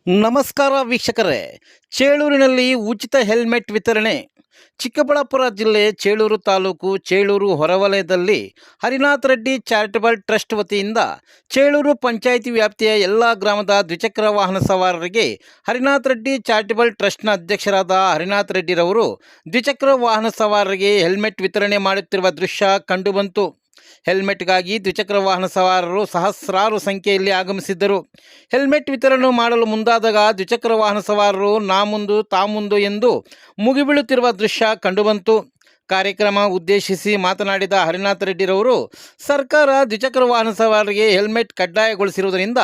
ನಮಸ್ಕಾರ ವೀಕ್ಷಕರೇ, ಚೇಳೂರಿನಲ್ಲಿ ಉಚಿತ ಹೆಲ್ಮೆಟ್ ವಿತರಣೆ. ಚಿಕ್ಕಬಳ್ಳಾಪುರ ಜಿಲ್ಲೆ ಚೇಳೂರು ತಾಲೂಕು ಚೇಳೂರು ಹೊರವಲಯದಲ್ಲಿ ಹರಿನಾಥ್ ರೆಡ್ಡಿ ಚಾರಿಟಬಲ್ ಟ್ರಸ್ಟ್ ವತಿಯಿಂದ ಚೇಳೂರು ಪಂಚಾಯಿತಿ ವ್ಯಾಪ್ತಿಯ ಎಲ್ಲ ಗ್ರಾಮದ ದ್ವಿಚಕ್ರ ವಾಹನ ಸವಾರರಿಗೆ ಹರಿನಾಥ್ ರೆಡ್ಡಿ ಚಾರಿಟಬಲ್ ಟ್ರಸ್ಟ್ನ ಅಧ್ಯಕ್ಷರಾದ ಹರಿನಾಥ್ ರೆಡ್ಡಿರವರು ದ್ವಿಚಕ್ರ ವಾಹನ ಸವಾರರಿಗೆ ಹೆಲ್ಮೆಟ್ ವಿತರಣೆ ಮಾಡುತ್ತಿರುವ ದೃಶ್ಯ ಕಂಡುಬಂತು. ಹೆಲ್ಮೆಟ್ಗಾಗಿ ದ್ವಿಚಕ್ರ ವಾಹನ ಸವಾರರು ಸಹಸ್ರಾರು ಸಂಖ್ಯೆಯಲ್ಲಿ ಆಗಮಿಸಿದ್ದರು. ಹೆಲ್ಮೆಟ್ ವಿತರಣೆ ಮಾಡಲು ಮುಂದಾದಾಗ ದ್ವಿಚಕ್ರ ವಾಹನ ಸವಾರರು ನಾ ಮುಂದು ತಾ ಮುಂದು ಎಂದು ಮುಗಿಬೀಳುತ್ತಿರುವ ದೃಶ್ಯ ಕಂಡುಬಂತು. ಕಾರ್ಯಕ್ರಮ ಉದ್ದೇಶಿಸಿ ಮಾತನಾಡಿದ ಹರಿನಾಥ್ ರೆಡ್ಡಿರವರು, ಸರ್ಕಾರ ದ್ವಿಚಕ್ರ ವಾಹನ ಸವಾರರಿಗೆ ಹೆಲ್ಮೆಟ್ ಕಡ್ಡಾಯಗೊಳಿಸಿರುವುದರಿಂದ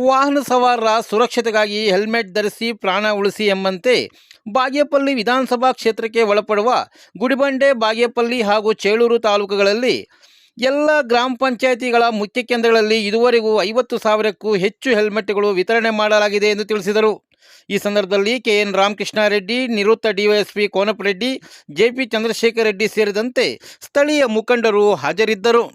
ವಾಹನ ಸವಾರರ ಸುರಕ್ಷತೆಗಾಗಿ ಹೆಲ್ಮೆಟ್ ಧರಿಸಿ ಪ್ರಾಣ ಉಳಿಸಿ ಎಂಬಂತೆ ಬಾಗೇಪಲ್ಲಿ ವಿಧಾನಸಭಾ ಕ್ಷೇತ್ರಕ್ಕೆ ಒಳಪಡುವ ಗುಡಿಬಂಡೆ, ಬಾಗೇಪಲ್ಲಿ ಹಾಗೂ ಚೇಳೂರು ತಾಲೂಕುಗಳಲ್ಲಿ ಎಲ್ಲ ಗ್ರಾಮ ಪಂಚಾಯಿತಿಗಳ ಮುಖ್ಯ ಕೇಂದ್ರಗಳಲ್ಲಿ ಇದುವರೆಗೂ 50,000ಕ್ಕೂ ಹೆಚ್ಚು ಹೆಲ್ಮೆಟ್ಗಳು ವಿತರಣೆ ಮಾಡಲಾಗಿದೆ ಎಂದು ತಿಳಿಸಿದರು. ಈ ಸಂದರ್ಭದಲ್ಲಿ ಕೆಎನ್ ರಾಮಕೃಷ್ಣಾರೆಡ್ಡಿ, ನಿವೃತ್ತ ಡಿವೈಎಸ್ಪಿ ಕೋನಪ್ಪರೆಡ್ಡಿ, ಜೆಪಿ ಚಂದ್ರಶೇಖರ್ ರೆಡ್ಡಿ ಸೇರಿದಂತೆ ಸ್ಥಳೀಯ ಮುಖಂಡರು ಹಾಜರಿದ್ದರು.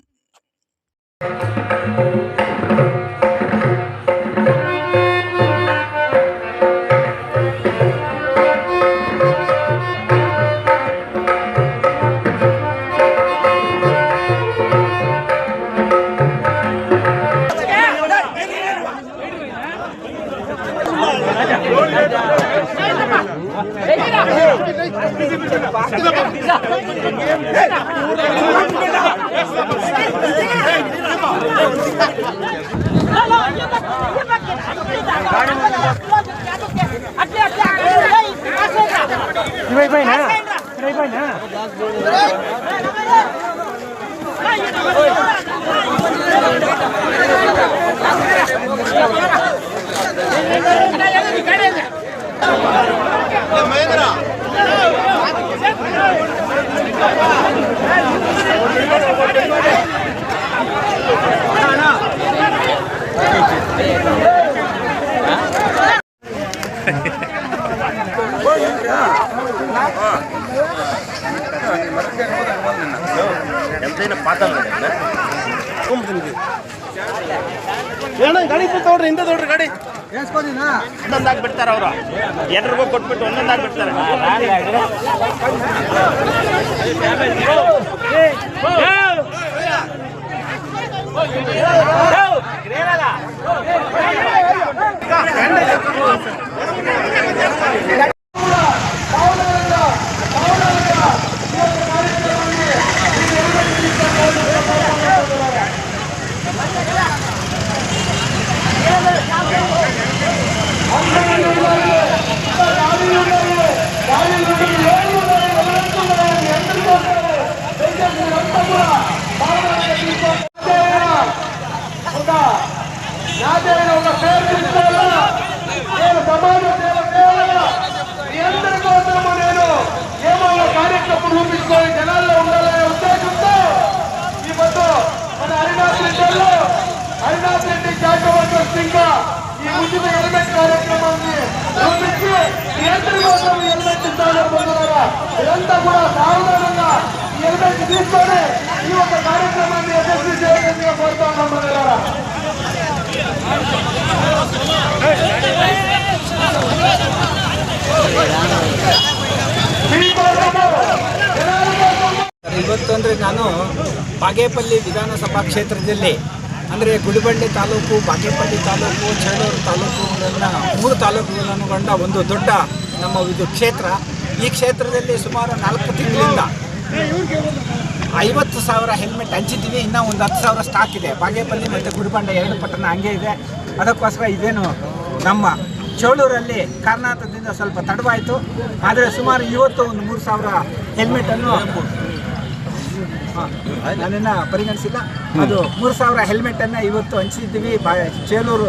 ಗಾಡಿ ತೋಡ್ರಿ, ಇಂದ ತೋಡ್ರಿ ಗಾಡಿ ಒಂದೊಂದಾಗಿ ಬಿಡ್ತಾರೆ. ಅವರು ಎಲ್ರಿಗೂ ಕೊಟ್ಬಿಟ್ಟು ಒಂದೊಂದಾಗಿ ಬಿಡ್ತಾರೆ. కార్యక్రమం రూపించుకొని జనాల్లో ఉండాలనే ఉద్దేశంతో ఈ మొత్తం మన హరినాథ్ రెడ్డి చారిటబల్ ట్రస్ట్ ఇంకా ఈ ఉచిత హెల్మెట్ కార్యక్రమాన్ని రూపించి మీ అందరి కోసం హెల్మెట్ ఇస్తారో పొందుతారా. ఇదంతా కూడా సాధారణంగా ఈ హెల్మెట్ తీసుకొని ఈ యొక్క కార్యక్రమాన్ని యశస్వి చేయాల్సిందిగా కోరుతా ఉన్నాం. పొందుతారా ಇವತ್ತು ಅಂದರೆ ನಾನು ಬಾಗೇಪಲ್ಲಿ ವಿಧಾನಸಭಾ ಕ್ಷೇತ್ರದಲ್ಲಿ ಅಂದರೆ ಗುಡಿಬಂಡೆ ತಾಲೂಕು, ಬಾಗೇಪಲ್ಲಿ ತಾಲೂಕು, ಚೇಳೂರು ತಾಲೂಕುಗಳನ್ನು 3 ತಾಲೂಕುಗಳನ್ನು ಕಂಡ ಒಂದು ದೊಡ್ಡ ನಮ್ಮ ಇದು ಕ್ಷೇತ್ರ. ಈ ಕ್ಷೇತ್ರದಲ್ಲಿ ಸುಮಾರು 4 ತಿಂಗಳಿಂದ 50,000 ಹೆಲ್ಮೆಟ್ ಹಂಚಿದ್ದೀವಿ. ಇನ್ನೂ ಒಂದು 10,000 ಸ್ಟಾಕ್ ಇದೆ. ಬಾಗೇಪಲ್ಲಿ ಮತ್ತು ಗುಡಿಬಂಡೆ 2 ಪಟ್ಟಣ ಹಂಗೆ ಇದೆ. ಅದಕ್ಕೋಸ್ಕರ ಇದೇನು ನಮ್ಮ ಚೇಳೂರಲ್ಲಿ ಕಾರಣಾಂತರದಿಂದ ಸ್ವಲ್ಪ ತಡವಾಯಿತು. ಆದರೆ ಸುಮಾರು ಇವತ್ತು ಒಂದು 3,000 ಹೆಲ್ಮೆಟನ್ನು ನಾನೇನು ಪರಿಗಣಿಸಿಲ್ಲ. ಅದು 3,000 ಹೆಲ್ಮೆಟನ್ನು ಇವತ್ತು ಹಂಚಿದ್ದೀವಿ ಚೇಳೂರು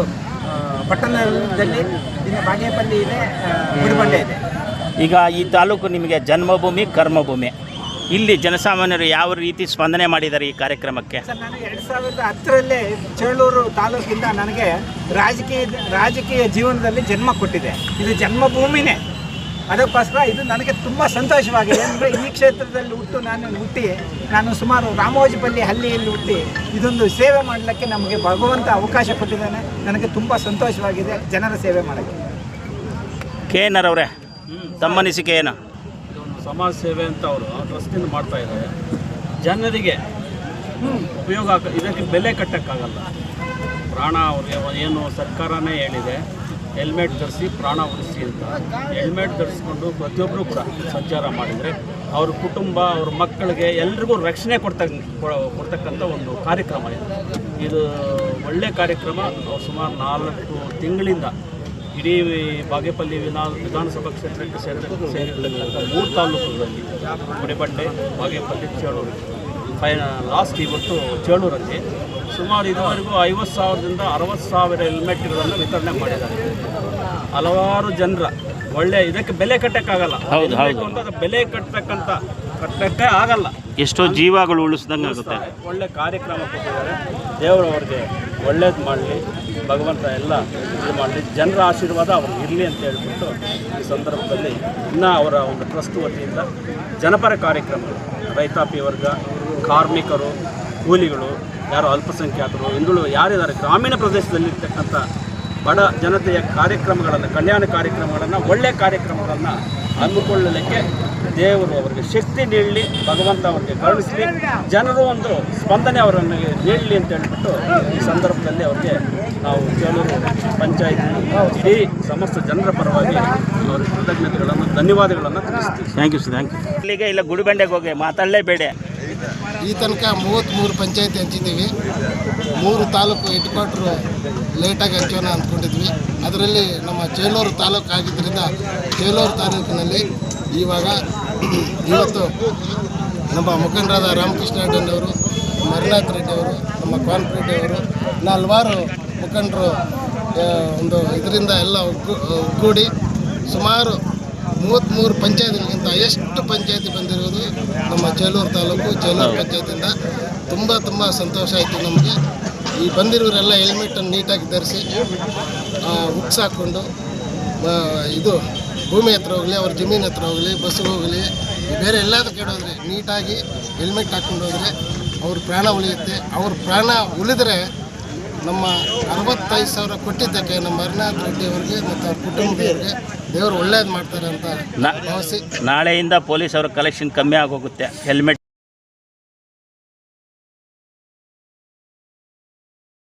ಪಟ್ಟಣದಲ್ಲಿ. ಇನ್ನು ಬಾಗೇಪಲ್ಲಿ ಇದೆ, ಗುಡಿಬಂಡೆ ಇದೆ. ಈಗ ಈ ತಾಲೂಕು ನಿಮಗೆ ಜನ್ಮಭೂಮಿ, ಕರ್ಮಭೂಮಿ. ಇಲ್ಲಿ ಜನಸಾಮಾನ್ಯರು ಯಾವ ರೀತಿ ಸ್ಪಂದನೆ ಮಾಡಿದ್ದಾರೆ ಈ ಕಾರ್ಯಕ್ರಮಕ್ಕೆ? ಸರ್, ನನಗೆ 2010ರಲ್ಲೇ ಚೇಳೂರು ತಾಲೂಕಿಂದ ನನಗೆ ರಾಜಕೀಯ ಜೀವನದಲ್ಲಿ ಜನ್ಮ ಕೊಟ್ಟಿದೆ. ಇದು ಜನ್ಮಭೂಮಿನೇ. ಅದಕ್ಕೋಸ್ಕರ ಇದು ನನಗೆ ತುಂಬ ಸಂತೋಷವಾಗಿದೆ. ಅಂದರೆ ಈ ಕ್ಷೇತ್ರದಲ್ಲಿ ಹುಟ್ಟಿ ನಾನು ಸುಮಾರು ರಾಮೋಜಿಪಲ್ಲಿ ಹಳ್ಳಿಯಲ್ಲಿ ಹುಟ್ಟಿ ಇದೊಂದು ಸೇವೆ ಮಾಡಲಿಕ್ಕೆ ನಮಗೆ ಭಗವಂತ ಅವಕಾಶ ಕೊಟ್ಟಿದ್ದಾನೆ. ನನಗೆ ತುಂಬ ಸಂತೋಷವಾಗಿದೆ ಜನರ ಸೇವೆ ಮಾಡೋಕ್ಕೆ. ಕೆ ಎನ್ ಆರ್ ಅವರೇ, ತಮ್ಮ ಅನಿಸಿಕೆ ಏನು? ಇದೊಂದು ಸಮಾಜ ಸೇವೆ ಅಂತ ಅವರು ಟ್ರಸ್ಟಿಂದ ಮಾಡ್ತಾ ಇದ್ದಾರೆ. ಜನರಿಗೆ ಉಪಯೋಗ ಇದಕ್ಕೆ ಬೆಲೆ ಕಟ್ಟೋಕ್ಕಾಗಲ್ಲ. ಪ್ರಾಣ ಅವ್ರಿಗೆ ಏನು ಸರ್ಕಾರನೇ ಹೇಳಿದೆ, ಹೆಲ್ಮೆಟ್ ಧರಿಸಿ ಪ್ರಾಣ ಉಳಿಸಿ ಅಂತ. ಹೆಲ್ಮೆಟ್ ಧರಿಸ್ಕೊಂಡು ಪ್ರತಿಯೊಬ್ಬರು ಕೂಡ ಸಂಚಾರ ಮಾಡಿದರೆ ಅವ್ರ ಕುಟುಂಬ, ಅವ್ರ ಮಕ್ಕಳಿಗೆ ಎಲ್ರಿಗೂ ರಕ್ಷಣೆ ಕೊಡ್ತಕ್ಕಂಥ ಒಂದು ಕಾರ್ಯಕ್ರಮ ಇದು ಒಳ್ಳೆಯ ಕಾರ್ಯಕ್ರಮ. ಸುಮಾರು 4 ತಿಂಗಳಿಂದ ಇಡೀ ಬಾಗೇಪಲ್ಲಿ ವಿಧಾನಸಭಾ ಕ್ಷೇತ್ರಕ್ಕೆ ಸೇರಿರ್ತಕ್ಕಂಥ 3 ತಾಲೂಕುಗಳಲ್ಲಿ ಗುಡಿಬಂಡೆ, ಬಾಗೇಪಲ್ಲಿ, ಚೇಳೂರು, ಲಾಸ್ಟ್ ಇವತ್ತು ಚೇಳೂರಲ್ಲಿ ಸುಮಾರು ಇದುವರೆಗೂ 50,000ದಿಂದ 60,000 ಹೆಲ್ಮೆಟ್ಗಳನ್ನು ವಿತರಣೆ ಮಾಡಿದ್ದಾರೆ. ಹಲವಾರು ಜನರ ಒಳ್ಳೆ ಇದಕ್ಕೆ ಬೆಲೆ ಕಟ್ಟಕ್ಕಾಗಲ್ಲ. ಬೆಲೆ ಕಟ್ಟಕ್ಕೆ ಆಗಲ್ಲ. ಎಷ್ಟೋ ಜೀವಗಳು ಉಳಿಸ್ದಂಗೆ ಆಗುತ್ತೆ. ಒಳ್ಳೆ ಕಾರ್ಯಕ್ರಮ ಕೊಟ್ಟಿದ್ದಾರೆ. ದೇವರು ಅವ್ರಿಗೆ ಒಳ್ಳೇದು ಮಾಡಲಿ, ಭಗವಂತ ಎಲ್ಲ ಇದು ಮಾಡಲಿ, ಜನರ ಆಶೀರ್ವಾದ ಅವ್ರಿಗೆ ಇರಲಿ ಅಂತ ಹೇಳ್ಬಿಟ್ಟು ಈ ಸಂದರ್ಭದಲ್ಲಿ ಇನ್ನೂ ಅವರ ಒಂದು ಟ್ರಸ್ಟ್ ವತಿಯಿಂದ ಜನಪರ ಕಾರ್ಯಕ್ರಮಗಳು, ರೈತಾಪಿ ವರ್ಗ, ಕಾರ್ಮಿಕರು, ಕೂಲಿಗಳು, ಯಾರು ಅಲ್ಪಸಂಖ್ಯಾತರು, ಹಿಂದುಳು ಯಾರಿದ್ದಾರೆ, ಗ್ರಾಮೀಣ ಪ್ರದೇಶದಲ್ಲಿರ್ತಕ್ಕಂಥ ಬಡ ಜನತೆಯ ಕಾರ್ಯಕ್ರಮಗಳನ್ನು, ಕಲ್ಯಾಣ ಕಾರ್ಯಕ್ರಮಗಳನ್ನು, ಒಳ್ಳೆಯ ಕಾರ್ಯಕ್ರಮಗಳನ್ನು ಹಮ್ಮಿಕೊಳ್ಳಲಿಕ್ಕೆ ದೇವರು ಅವರಿಗೆ ಶಕ್ತಿ ನೀಡಲಿ, ಭಗವಂತ ಅವರಿಗೆ ಕರುಣಿಸಲಿ, ಜನರು ಒಂದು ಸ್ಪಂದನೆ ಅವರನ್ನು ನೀಡಲಿ ಅಂತ ಹೇಳ್ಬಿಟ್ಟು ಈ ಸಂದರ್ಭದಲ್ಲಿ ಅವರಿಗೆ ನಾವು ಚೇಳೂರು ಪಂಚಾಯಿತಿ ಇಡೀ ಸಮಸ್ತ ಜನರ ಪರವಾಗಿ ಅವರಿಗೆ ಕೃತಜ್ಞತೆಗಳನ್ನು, ಧನ್ಯವಾದಗಳನ್ನು ತಿಳಿಸ್ತೀವಿ. Thank you sir, thank you. ಇಲ್ಲಿಗೆ ಇಲ್ಲ ಗುಡಿಬಂಡೆಗೆ ಹೋಗಿ ಮಾತಾಡಲೇಬೇಡ. ಈ ತನಕ 33 ಪಂಚಾಯತಿ ಹಂಚಿದ್ದೀವಿ. 3 ತಾಲೂಕು ಹೆಡ್ ಕ್ವಾರ್ಟ್ರು ಲೇಟಾಗಿ ಹಂಚೋಣ ಅಂದ್ಕೊಂಡಿದ್ವಿ. ಅದರಲ್ಲಿ ನಮ್ಮ ಚೇಳೂರು ತಾಲೂಕು ಆಗಿದ್ದರಿಂದ ಚೇಳೂರು ತಾಲೂಕಿನಲ್ಲಿ ಇವಾಗ ಇವತ್ತು ನಮ್ಮ ಮುಖಂಡರಾದ ರಾಮಕೃಷ್ಣ ರೆಡ್ಡಿಯವರು, ಮರಿನಾಥ್ ರೆಡ್ಡಿಯವರು, ನಮ್ಮ ಕಾನ್ಪರೆಡ್ಡಿ ಅವರು, ಹಲವಾರು ಮುಖಂಡರು ಒಂದು ಇದರಿಂದ ಎಲ್ಲ ಒಗ್ಗೂಡಿ ಸುಮಾರು 33 ಪಂಚಾಯತಿಗಳಿಗಿಂತ ಎಷ್ಟು ಪಂಚಾಯತಿ ಬಂದಿರುವುದು ನಮ್ಮ ಚೇಳೂರು ತಾಲೂಕು ಚೇಳೂರು ಪಂಚಾಯತಿಯಿಂದ ತುಂಬ ಸಂತೋಷ ಆಯಿತು ನಮಗೆ. ಈ ಬಂದಿರೋರೆಲ್ಲ ಹೆಲ್ಮೆಟನ್ನು ನೀಟಾಗಿ ಧರಿಸಿ ಉಕ್ಸ್ ಹಾಕ್ಕೊಂಡು ಇದು ಭೂಮಿ ಹತ್ರ ಹೋಗಲಿ, ಅವ್ರ ಜಮೀನು ಹತ್ರ ಹೋಗಲಿ, ಬಸ್ಸಿಗೆ ಹೋಗಲಿ, ಬೇರೆ ಎಲ್ಲದಕ್ಕೆ ಹೋದರೆ ನೀಟಾಗಿ ಹೆಲ್ಮೆಟ್ ಹಾಕ್ಕೊಂಡು ಹೋದರೆ ಅವ್ರ ಪ್ರಾಣ ಉಳಿಯುತ್ತೆ. ಅವ್ರ ಪ್ರಾಣ ಉಳಿದರೆ ನಮ್ಮ 65,000 ಕೊಟ್ಟಿದ್ದಕ್ಕೆ ನಮ್ಮ ಮರಿನಾಥ್ ರೆಡ್ಡಿ ಅವರಿಗೆ ಮತ್ತು ಅವ್ರ ಕುಟುಂಬದವ್ರಿಗೆ ದೇವರು ಒಳ್ಳೇದು ಮಾಡ್ತಾರೆ ಅಂತ ಭಾವಿಸಿ ನಾಳೆಯಿಂದ ಪೊಲೀಸ್ ಅವರ ಕಲೆಕ್ಷನ್ ಕಮ್ಮಿ ಆಗೋಗುತ್ತೆ ಹೆಲ್ಮೆಟ್